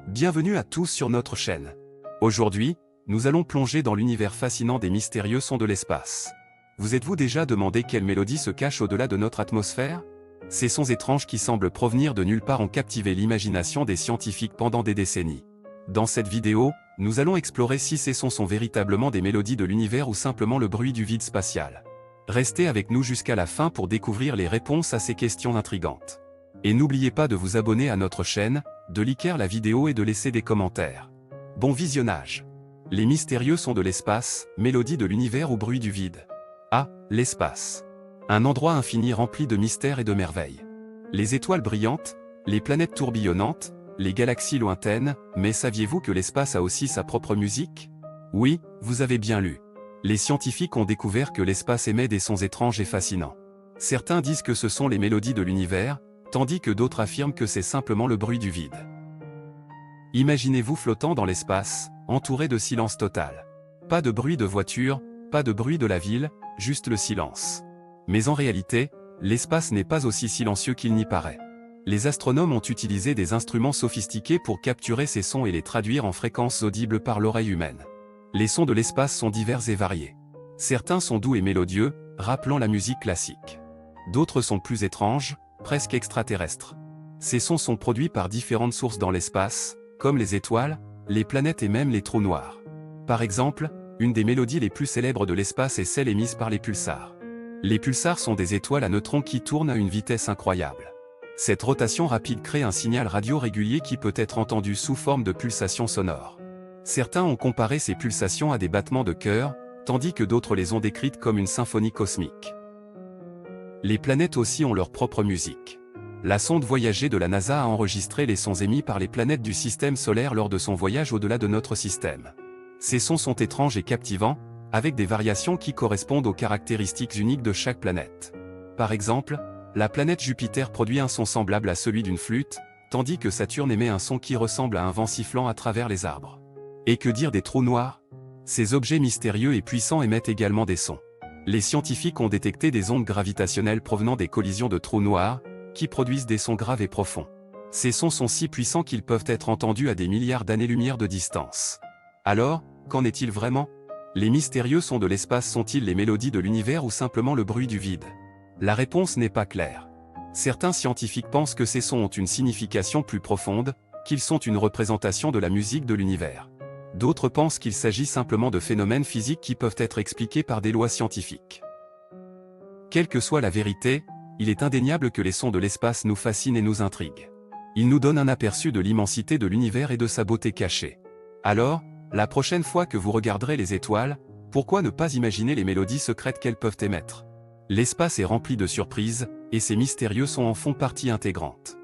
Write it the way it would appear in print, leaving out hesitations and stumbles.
Bienvenue à tous sur notre chaîne. Aujourd'hui, nous allons plonger dans l'univers fascinant des mystérieux sons de l'espace. Vous êtes-vous déjà demandé quelle mélodie se cache au-delà de notre atmosphère? Ces sons étranges qui semblent provenir de nulle part ont captivé l'imagination des scientifiques pendant des décennies. Dans cette vidéo, nous allons explorer si ces sons sont véritablement des mélodies de l'univers ou simplement le bruit du vide spatial. Restez avec nous jusqu'à la fin pour découvrir les réponses à ces questions intrigantes. Et n'oubliez pas de vous abonner à notre chaîne, de liker la vidéo et de laisser des commentaires. Bon visionnage. Les mystérieux sons de l'espace, mélodies de l'univers ou bruit du vide. Ah, l'espace. Un endroit infini rempli de mystères et de merveilles. Les étoiles brillantes, les planètes tourbillonnantes, les galaxies lointaines, mais saviez-vous que l'espace a aussi sa propre musique? Oui, vous avez bien lu. Les scientifiques ont découvert que l'espace émet des sons étranges et fascinants. Certains disent que ce sont les mélodies de l'univers, tandis que d'autres affirment que c'est simplement le bruit du vide. Imaginez-vous flottant dans l'espace, entouré de silence total. Pas de bruit de voiture, pas de bruit de la ville, juste le silence. Mais en réalité, l'espace n'est pas aussi silencieux qu'il n'y paraît. Les astronomes ont utilisé des instruments sophistiqués pour capturer ces sons et les traduire en fréquences audibles par l'oreille humaine. Les sons de l'espace sont divers et variés. Certains sont doux et mélodieux, rappelant la musique classique. D'autres sont plus étranges, presque extraterrestres. Ces sons sont produits par différentes sources dans l'espace, comme les étoiles, les planètes et même les trous noirs. Par exemple, une des mélodies les plus célèbres de l'espace est celle émise par les pulsars. Les pulsars sont des étoiles à neutrons qui tournent à une vitesse incroyable. Cette rotation rapide crée un signal radio régulier qui peut être entendu sous forme de pulsations sonores. Certains ont comparé ces pulsations à des battements de cœur, tandis que d'autres les ont décrites comme une symphonie cosmique. Les planètes aussi ont leur propre musique. La sonde Voyager de la NASA a enregistré les sons émis par les planètes du système solaire lors de son voyage au-delà de notre système. Ces sons sont étranges et captivants, avec des variations qui correspondent aux caractéristiques uniques de chaque planète. Par exemple, la planète Jupiter produit un son semblable à celui d'une flûte, tandis que Saturne émet un son qui ressemble à un vent sifflant à travers les arbres. Et que dire des trous noirs? Ces objets mystérieux et puissants émettent également des sons. Les scientifiques ont détecté des ondes gravitationnelles provenant des collisions de trous noirs, qui produisent des sons graves et profonds. Ces sons sont si puissants qu'ils peuvent être entendus à des milliards d'années-lumière de distance. Alors, qu'en est-il vraiment? Les mystérieux sons de l'espace sont-ils les mélodies de l'univers ou simplement le bruit du vide? La réponse n'est pas claire. Certains scientifiques pensent que ces sons ont une signification plus profonde, qu'ils sont une représentation de la musique de l'univers. D'autres pensent qu'il s'agit simplement de phénomènes physiques qui peuvent être expliqués par des lois scientifiques. Quelle que soit la vérité, il est indéniable que les sons de l'espace nous fascinent et nous intriguent. Ils nous donnent un aperçu de l'immensité de l'univers et de sa beauté cachée. Alors, la prochaine fois que vous regarderez les étoiles, pourquoi ne pas imaginer les mélodies secrètes qu'elles peuvent émettre? L'espace est rempli de surprises, et ces mystérieux sons en font partie intégrante.